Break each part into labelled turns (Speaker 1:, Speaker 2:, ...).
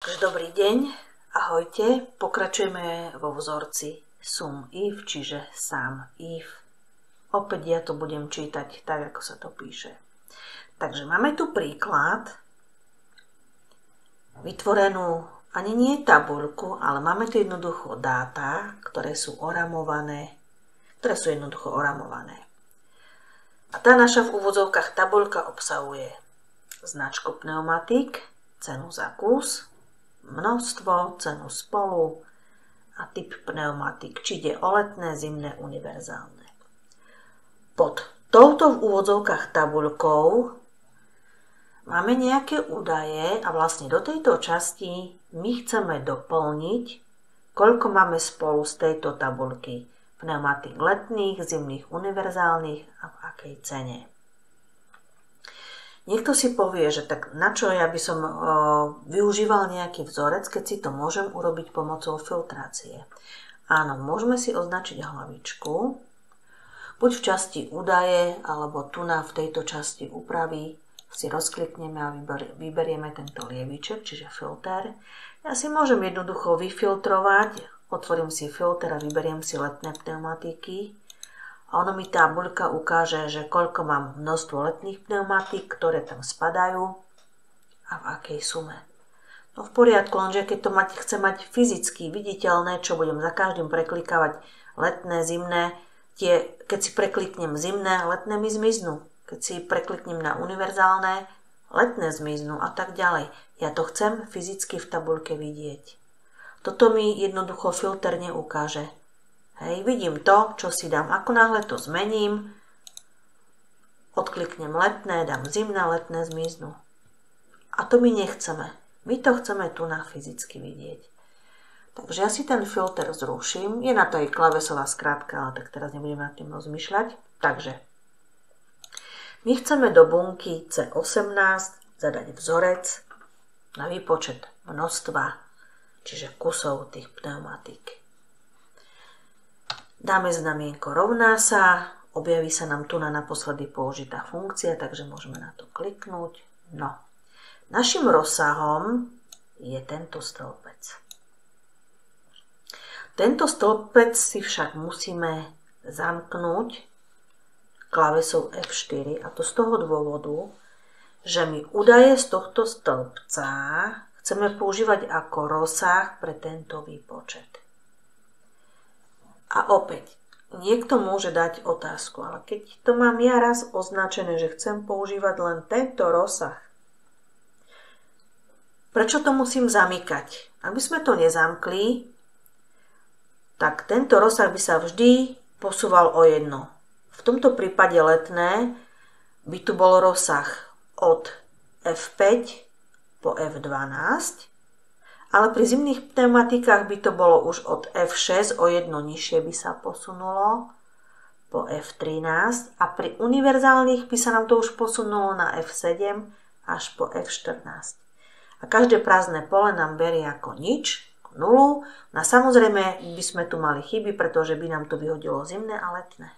Speaker 1: Takže dobrý deň, ahojte. Pokračujeme vo vzorci sum if, čiže sum if. Opäť ja to budem čítať tak, ako sa to píše. Takže máme tu príklad, vytvorenú ani nie tabuľku, ale máme tu jednoducho dáta, ktoré sú jednoducho oramované. A tá naša v úvodzovkách tabuľka obsahuje značku pneumatik, cenu za kus, množstvo, cenu spolu a typ pneumatik, či ide o letné, zimné, univerzálne. Pod touto v úvodzovkách tabuľkou máme nejaké údaje a vlastne do tejto časti my chceme doplniť, koľko máme spolu z tejto tabuľky pneumatik letných, zimných, univerzálnych a v akej cene. Niekto si povie, že tak na čo ja by som využíval nejaký vzorec, keď si to môžem urobiť pomocou filtrácie. Áno, môžeme si označiť hlavičku, buď v časti údaje, alebo tu v tejto časti úpravy si rozklikneme a vyberieme tento lieviček, čiže filter. Ja si môžem jednoducho vyfiltrovať, otvorím si filter a vyberiem si letné pneumatiky. A ono mi tabuľka ukáže, že koľko mám množstvo letných pneumatík, ktoré tam spadajú a v akej sume. No v poriadku, lenže keď to chcem mať fyzicky viditeľné, čo budem za každým preklikávať letné, zimné, keď si prekliknem zimné, letné mi zmiznú. Keď si prekliknem na univerzálne, letné zmiznú a tak ďalej. Ja to chcem fyzicky v tabuľke vidieť. Toto mi jednoducho filter neukáže. Hej, vidím to, čo si dám. Ako náhle to zmením, odkliknem letné, dám zimné, letné zmiznú. A to my nechceme. My to chceme tu fyzicky vidieť. Takže ja si ten filter zruším. Je na to aj klávesová skrátka, ale tak teraz nebudem nad tým rozmýšľať. Takže my chceme do bunky C18 zadať vzorec na výpočet množstva, čiže kusov tých pneumatík. Dáme znamienko rovná sa, objaví sa nám tu naposledy použitá funkcia, takže môžeme na to kliknúť. No, našim rozsahom je tento stĺpec. Tento stĺpec si však musíme zamknúť klávesou F4, a to z toho dôvodu, že my údaje z tohto stĺpca chceme používať ako rozsah pre tento výpočet. A opäť, niekto môže dať otázku, ale keď to mám ja raz označené, že chcem používať len tento rozsah, prečo to musím zamykať? Aby sme to nezamkli, tak tento rozsah by sa vždy posúval o jedno. V tomto prípade letné by tu bol rozsah od F5 po F12, ale pri zimných pneumatikách by to bolo už od F6, o jedno nižšie by sa posunulo, po F13 a pri univerzálnych by sa nám to už posunulo na F7 až po F14. A každé prázdne pole nám berie ako nič, ako nulu. No samozrejme by sme tu mali chyby, pretože by nám to vyhodilo zimné a letné.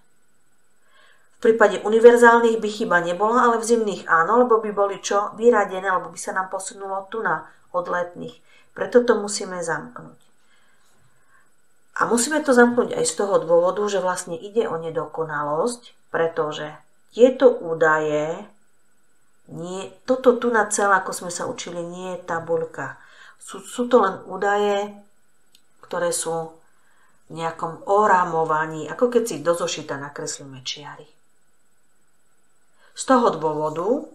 Speaker 1: V prípade univerzálnych by chyba nebola, ale v zimných áno, lebo by boli čo? Vyradené, lebo by sa nám posunulo tu od letných. Preto to musíme zamknúť. A musíme to zamknúť aj z toho dôvodu, že vlastne ide o nedokonalosť, pretože tieto údaje, toto tu celé, ako sme sa učili, nie je tabuľka. Sú to len údaje, ktoré sú v nejakom oramovaní, ako keď si do zošita nakreslíme čiary. Z toho dôvodu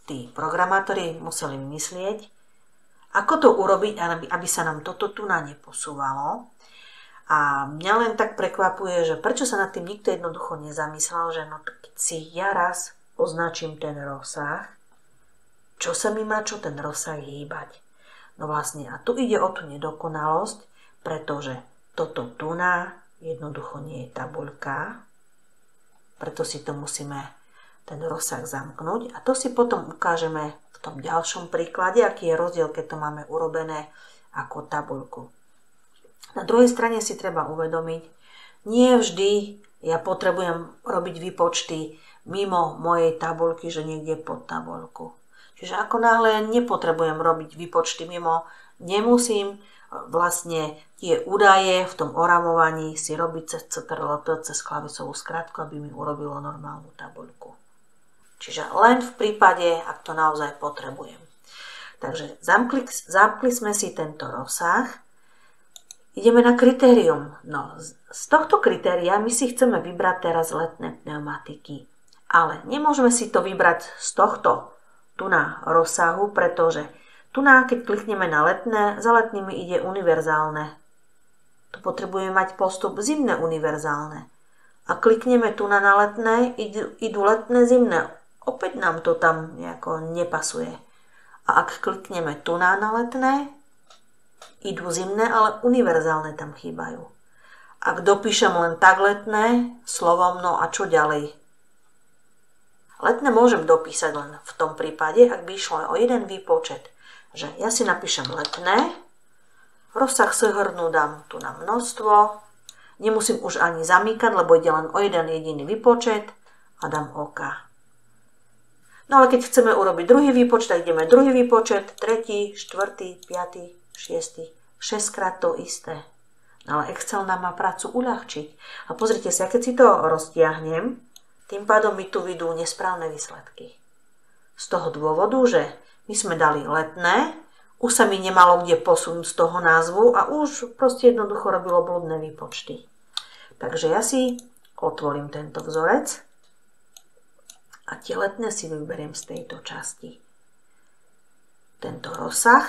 Speaker 1: tí programátori museli vymyslieť, ako to urobiť, aby sa nám toto tu neposúvalo. A mňa len tak prekvapuje, že prečo sa nad tým nikto jednoducho nezamyslel, že no keď si ja raz označím ten rozsah, čo sa mi má ten rozsah hýbať. No vlastne, a tu ide o tú nedokonalosť, pretože toto tu jednoducho nie je tabuľka, preto si to musíme ten rozsah zamknúť a to si potom ukážeme v tom ďalšom príklade, aký je rozdiel, keď to máme urobené ako tabuľku. Na druhej strane si treba uvedomiť, nie vždy ja potrebujem robiť výpočty mimo mojej tabuľky, že niekde pod tabuľku. Čiže ako náhle nepotrebujem robiť výpočty mimo Nemusím vlastne tie údaje v tom oramovaní si robiť cez CTRL, cez klavicovú skratku, aby mi urobilo normálnu tabuľku. Čiže len v prípade, ak to naozaj potrebujem. Takže zamkli sme si tento rozsah. Ideme na kritérium. No, z tohto kritéria my si chceme vybrať teraz letné pneumatiky. Ale nemôžeme si to vybrať z tohto tu na rozsahu, pretože tu keď klikneme na letné, za letnými ide univerzálne. Tu potrebujeme mať postup zimné univerzálne. A klikneme tu na letné, idú letné zimné. Opäť nám to tam nejako nepasuje. A ak klikneme tu na letné, idú zimné, ale univerzálne tam chýbajú. Ak dopíšem len tak letné, slovom, no a čo ďalej? Letné môžem dopísať len v tom prípade, ak by išlo o jeden výpočet. Že ja si napíšem letné, rozsah súhrnu dám tu na množstvo, nemusím už ani zamykať, lebo ide len o jeden jediný výpočet a dám OK. No ale keď chceme urobiť druhý výpočet, tak ideme druhý výpočet, tretí, štvrtý, piatý, šiestý, 6 krát to isté. No ale Excel nám má prácu uľahčiť. A pozrite sa, keď si to roztiahnem, tým pádom mi tu vidú nesprávne výsledky. Z toho dôvodu, že my sme dali letné, už sa mi nemalo kde posunúť z toho názvu a už proste jednoducho robilo blúdne výpočty. Takže ja si otvorím tento vzorec a tie letné si vyberiem z tejto časti. Tento rozsah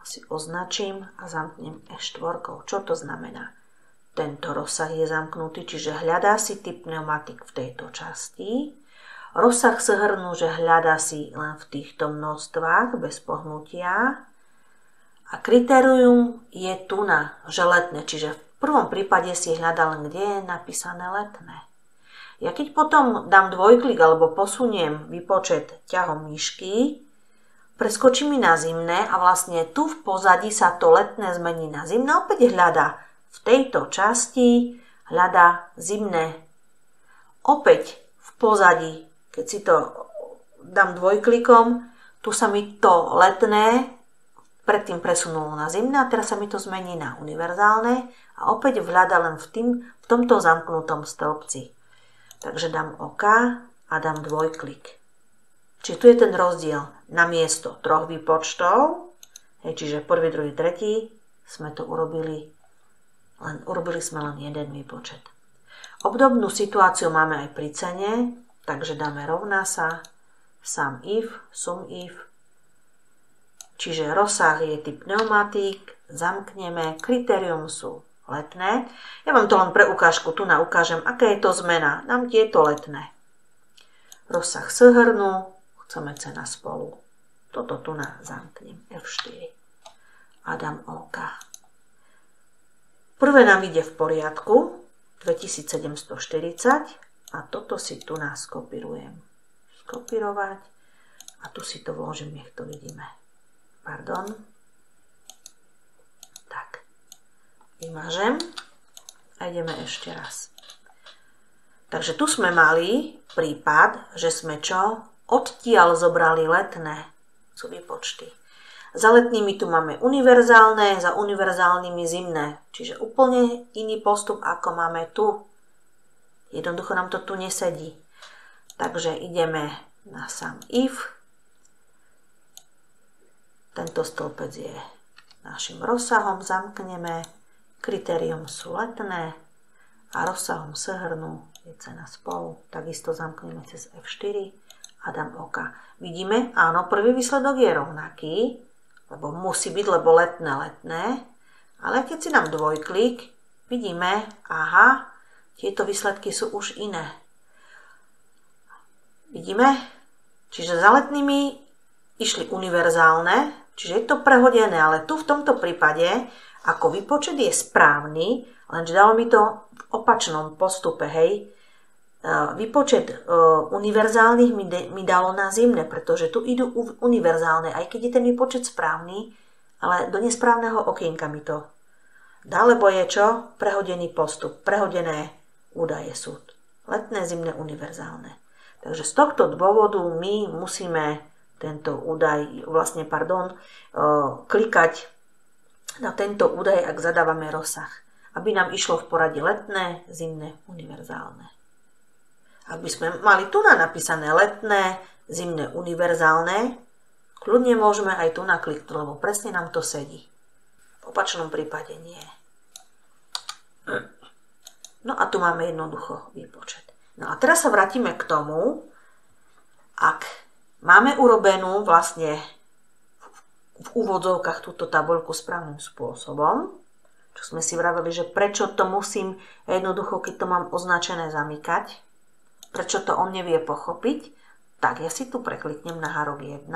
Speaker 1: si označím a zamknem E4. Čo to znamená? Tento rozsah je zamknutý, čiže hľadá si typ pneumatik v tejto časti. Rozsah súhrnu, že hľadá si len v týchto množstvách bez pohnutia. A kritérium je tu na, že letné, čiže v prvom prípade si hľadá len, kde je napísané letné. Ja keď potom dám dvojklik alebo posuniem výpočet ťahom myšky, preskočí mi na zimné a vlastne tu v pozadí sa to letné zmení na zimné. Opäť hľadá v tejto časti, hľadá zimné. Opäť v pozadí, keď si to dám dvojklikom, tu sa mi to letné predtým presunulo na zimné a teraz sa mi to zmení na univerzálne a opäť hľadá len v tomto zamknutom stĺpci. Takže dám OK a dám dvojklik. Čiže tu je ten rozdiel. Namiesto 3 výpočtov, čiže prvý, druhý, tretí, sme to urobili sme len jeden výpočet. Obdobnú situáciu máme aj pri cene, takže dáme rovná sa, sum if, čiže rozsah je typ pneumatik, zamkneme, kritérium sú letné. Ja vám to len pre ukážku tu ukážem, aká je to zmena. Nám tieto letné. Rozsah súhrnu, chceme cena spolu. Toto tu zamknem, F4 a dám OK. Prvé nám ide v poriadku, 2740 a toto si tu skopírujem. Skopírovať a tu si to vložím, nech to vidíme. Pardon. Tak. Vymažem a ideme ešte raz. Takže tu sme mali prípad, že sme čo? Odtiaľ zobrali letné. Sú výpočty. Za letnými tu máme univerzálne, za univerzálnymi zimné. Čiže úplne iný postup, ako máme tu. Jednoducho nám to tu nesedí. Takže ideme na sum if. Tento stĺpec je našim rozsahom, zamkneme. Kritérium sú letné a rozsahom súhrnu je cena spolu. Takisto zamkneme cez F4 a dám OK. Vidíme, áno, prvý výsledok je rovnaký, lebo musí byť, lebo letné. Ale keď si dám dvojklik, vidíme, aha, tieto výsledky sú už iné. Vidíme? Čiže za letnými išli univerzálne, čiže je to prehodené, ale tu v tomto prípade, ako výpočet je správny, lenže dalo mi to v opačnom postupe, hej. Výpočet univerzálnych mi dalo na zimné, pretože tu idú univerzálne, aj keď je ten výpočet správny, ale do nesprávneho okienka mi to dá, lebo je čo? Prehodený postup, prehodené údaje sú letné, zimné, univerzálne. Takže z tohto dôvodu my musíme tento údaj, klikať na tento údaj, ak zadávame rozsah, aby nám išlo v poradí letné, zimné, univerzálne. Ak by sme mali tu napísané letné, zimné, univerzálne, kľudne môžeme aj tu nakliknúť, lebo presne nám to sedí. V opačnom prípade nie. No a tu máme jednoducho výpočet. No a teraz sa vrátime k tomu, ak máme urobenú vlastne v úvodzovkách túto tabuľku správnym spôsobom, čo sme si vravili, že prečo to musím jednoducho, keď to mám označené, zamykať, prečo to on nevie pochopiť, tak ja si tu prekliknem na hárok 1.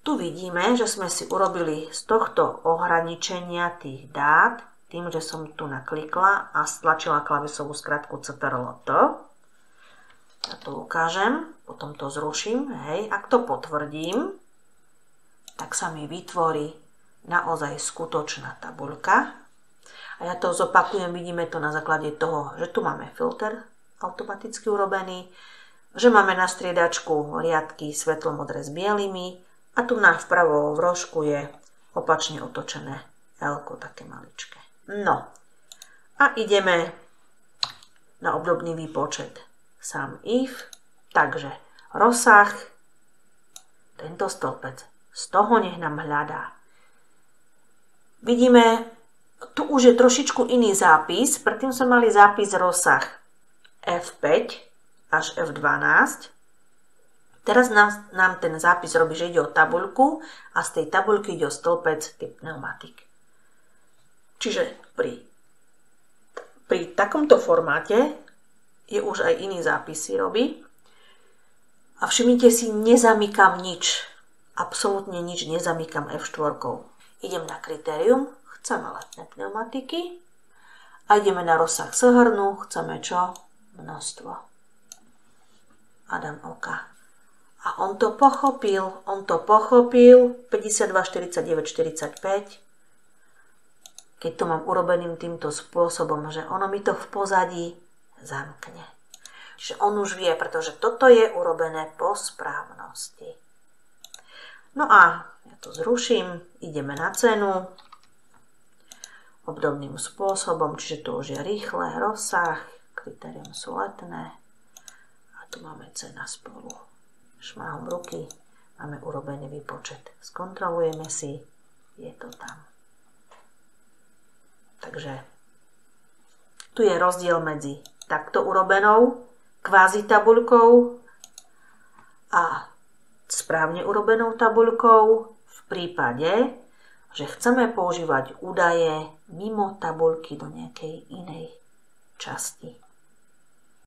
Speaker 1: Tu vidíme, že sme si urobili z tohto ohraničenia tých dát, tým, že som tu naklikla a stlačila klávesovú skratku CTRL-T. Ja to ukážem, potom to zruším. Hej. Ak to potvrdím, tak sa mi vytvorí naozaj skutočná tabuľka. A ja to zopakujem, vidíme to na základe toho, že tu máme filter automaticky urobený, že máme na striedačku riadky svetlomodré s bielými a tu vpravo v rožku je opačne otočené L-ko, také maličké. No a ideme na obdobný výpočet sum if, takže rozsah, tento stĺpec, z toho nech nám hľadá. Vidíme, tu už je trošičku iný zápis, predtým sme mali zápis rozsah F5 až F12. Teraz nám ten zápis robí, že ide o tabuľku a z tej tabuľky ide o stĺpec typ pneumatik. Čiže pri takomto formáte je už aj iný zápis si robí. A všimnite si, nezamykam nič. Absolútne nič nezamykam F4. Idem na kritérium, chceme letné pneumatiky a ideme na rozsah súhrnu, chceme čo? Množstvo. A dám OK. A on to pochopil 52, 49, 45. Keď to mám urobeným týmto spôsobom, že ono mi to v pozadí zamkne. Čiže on už vie, pretože toto je urobené po správnosti. No a ja to zruším, ideme na cenu obdobným spôsobom, čiže to už je rýchle, rozsah, kritérium sú letné a tu máme cena spolu. Šmahom ruky máme urobený výpočet. Skontrolujeme si, je to tam. Takže tu je rozdiel medzi takto urobenou kvázi tabuľkou a správne urobenou tabuľkou v prípade, že chceme používať údaje mimo tabuľky do nejakej inej časti.